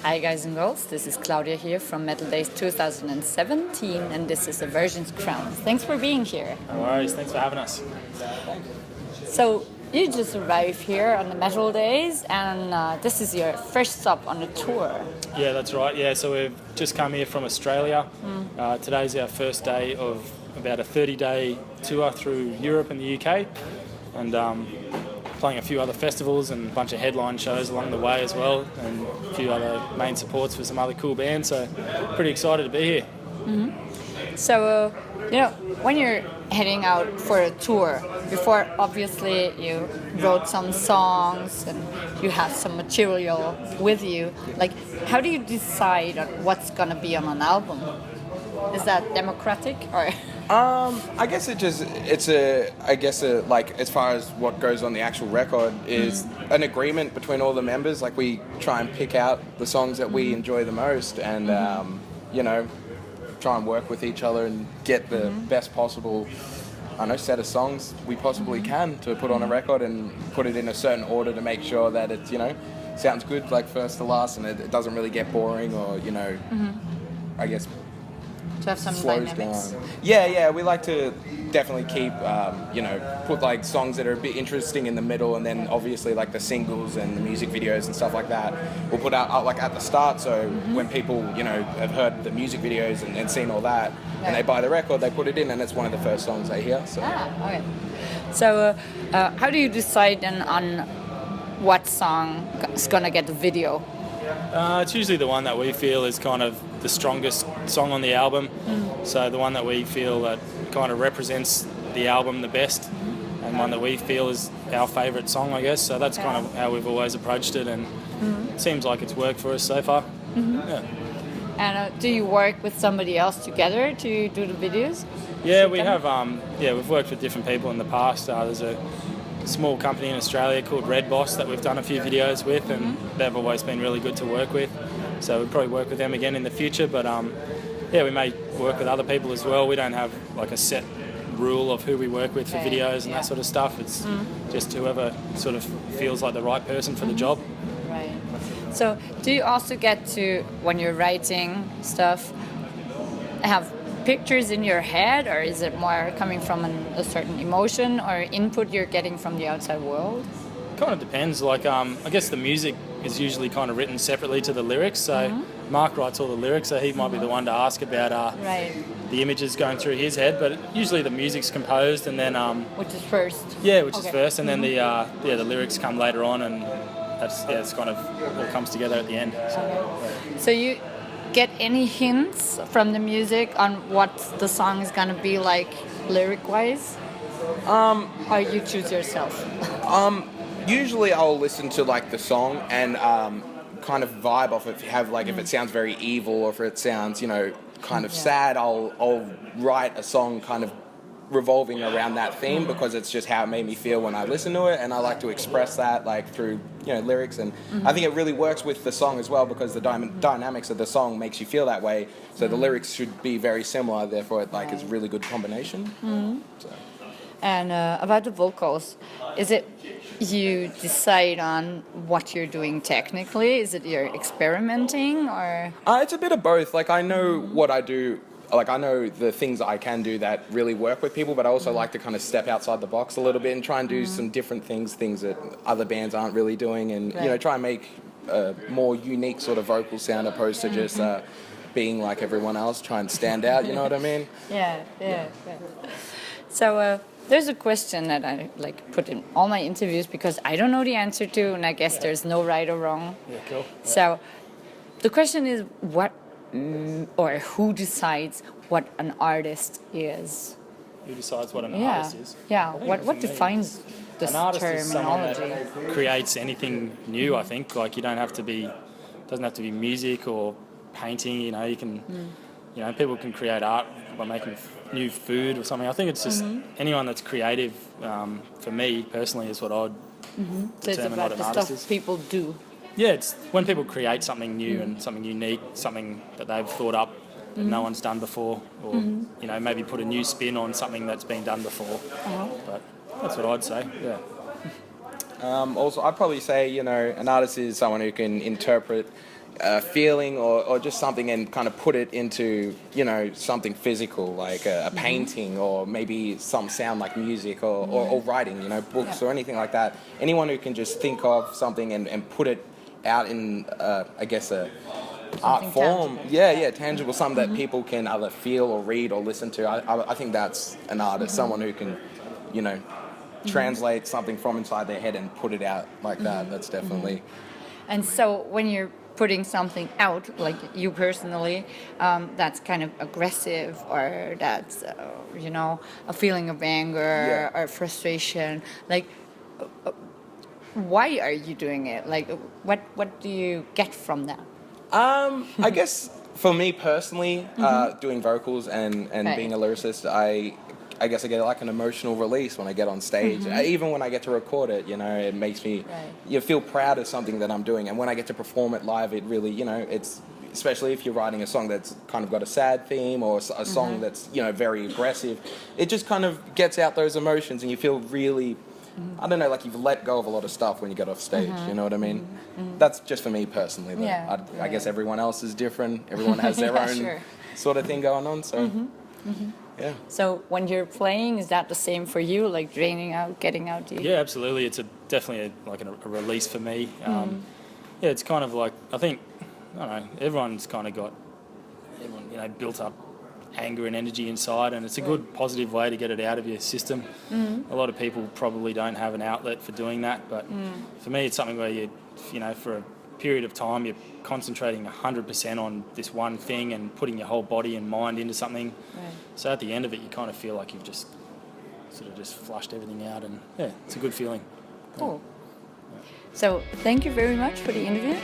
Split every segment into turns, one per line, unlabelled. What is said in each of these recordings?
Hi guys and girls, this is Claudia here from Metaldays 2017 and this is Aversions Crown. Thanks for being here.
No worries, thanks for having us.
So you just arrived here on the Metaldays and this is your first stop on the tour.
Yeah, that's right. Yeah, so we've just come here from Australia. Today's our first day of about a 30-day tour through Europe and the UK, and playing a few other festivals and a bunch of headline shows along the way as well, and a few other main supports for some other cool bands. So pretty excited to be here.
So, when you're heading out for a tour, before obviously you wrote some songs and you have some material with you, like how do you decide on what's gonna be on an album? Is that democratic or?
I guess like as far as what goes on the actual record is an agreement between all the members. Like we try and pick out the songs that we enjoy the most and, try and work with each other and get the best possible, set of songs we possibly can to put on a record and put it in a certain order to make sure that it, sounds good like first to last and it doesn't really get boring or, I guess,
to have some
slows
dynamics.
down. Yeah, we like to definitely keep, put like songs that are a bit interesting in the middle, and then obviously like the singles and the music videos and stuff like that we'll put out like at the start, so when people, have heard the music videos and seen all that, and they buy the record, they put it in and it's one of the first songs they hear. So.
Okay. So how do you decide then on what song is gonna get the video?
It's usually the one that we feel is kind of the strongest song on the album. So the one that we feel that kind of represents the album the best, and one that we feel is our favourite song, I guess. So that's kind of how we've always approached it, and it seems like it's worked for us so far. Yeah.
And do you work with somebody else together to do the videos?
Yeah, we have. We've worked with different people in the past. There's a small company in Australia called Red Boss that we've done a few videos with, and they've always been really good to work with. So we'll probably work with them again in the future. But we may work with other people as well. We don't have like a set rule of who we work with for videos and that sort of stuff. It's just whoever sort of feels like the right person for the job.
Right. So do you also get to, when you're writing stuff, have pictures in your head, or is it more coming from a certain emotion or input you're getting from the outside world?
Kind of depends. Like I guess the music is usually kind of written separately to the lyrics. So Mark writes all the lyrics, so he might be the one to ask about the images going through his head. But usually the music's composed, and then
which is first.
Yeah, which is first, and then the lyrics come later on, and it's kind of all comes together at the end.
So you get any hints from the music on what the song is gonna be like lyric-wise? Or you choose yourself?
Usually I'll listen to like the song and kind of vibe off it. If it sounds very evil or if it sounds, kind of sad, I'll write a song kind of revolving around that theme, because it's just how it made me feel when I listen to it, and I like to express that like through lyrics, and I think it really works with the song as well, because the dynamics of the song makes you feel that way, so the lyrics should be very similar, therefore it is a really good combination. So.
And about the vocals, is it you decide on what you're doing technically? Is it you're experimenting, or?
It's a bit of both. Like I know what I do. Like I know the things I can do that really work with people, but I also like to kind of step outside the box a little bit and try and do some different things that other bands aren't really doing, and try and make a more unique sort of vocal sound opposed to just being like everyone else, try and stand out. You know what I mean?
Yeah. So there's a question that I put in all my interviews because I don't know the answer to, and I guess there's no right or wrong.
Yeah, cool.
So the question is, what or who decides what an artist is?
Who decides what an artist is?
Yeah. What defines this terminology?
An artist is someone that creates anything new. I think like you don't have to be, doesn't have to be music or painting. You can, people can create art by making new food or something. I think it's just anyone that's creative. For me personally, is what I'd determine what an artist is.
Stuff people do.
Yeah, it's when people create something new and something unique, something that they've thought up that no one's done before, or maybe put a new spin on something that's been done before. But that's what I'd say. Yeah.
Also, I'd probably say an artist is someone who can interpret a feeling or just something and kind of put it into, you know, something physical, like a painting, or maybe some sound like music or writing, you know, books or anything like that. Anyone who can just think of something and put it out in, I guess, a art form.
Tangible.
Tangible, something that people can either feel or read or listen to. I think that's an artist, someone who can, you know, translate something from inside their head and put it out like that. That's definitely...
And so when you're putting something out, like you personally, that's kind of aggressive, or that's, you know, a feeling of anger or frustration. Like, why are you doing it? Like, what do you get from that?
I guess for me personally, doing vocals and being a lyricist, I guess I get like an emotional release when I get on stage. Even when I get to record it, you know, it makes me you feel proud of something that I'm doing. And when I get to perform it live, it really, you know, it's, especially if you're writing a song that's kind of got a sad theme, or a song that's, you know, very aggressive, it just kind of gets out those emotions and you feel really, I don't know, like you've let go of a lot of stuff when you get off stage, you know what I mean? That's just for me personally. I guess everyone else is different. Everyone has their own sort of thing going on, so... Yeah.
So when you're playing, is that the same for you, like draining out, getting out?
Yeah, absolutely. It's definitely a release for me. Yeah, it's kind of like, I think, I don't know, everyone's kind of got, you know, built up anger and energy inside, and it's a good positive way to get it out of your system. A lot of people probably don't have an outlet for doing that, but for me it's something where you know, for a period of time you're concentrating 100% on this one thing and putting your whole body and mind into something. So at the end of it you kind of feel like you've just sort of just flushed everything out, and yeah, it's a good feeling.
Cool. So thank you very much for the interview.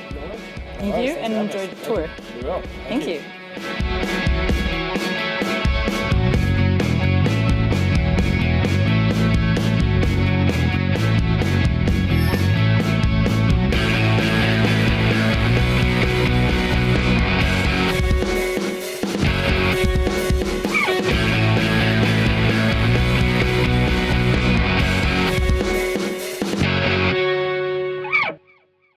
Thank you, and enjoy the tour.
You're welcome.
Thank you.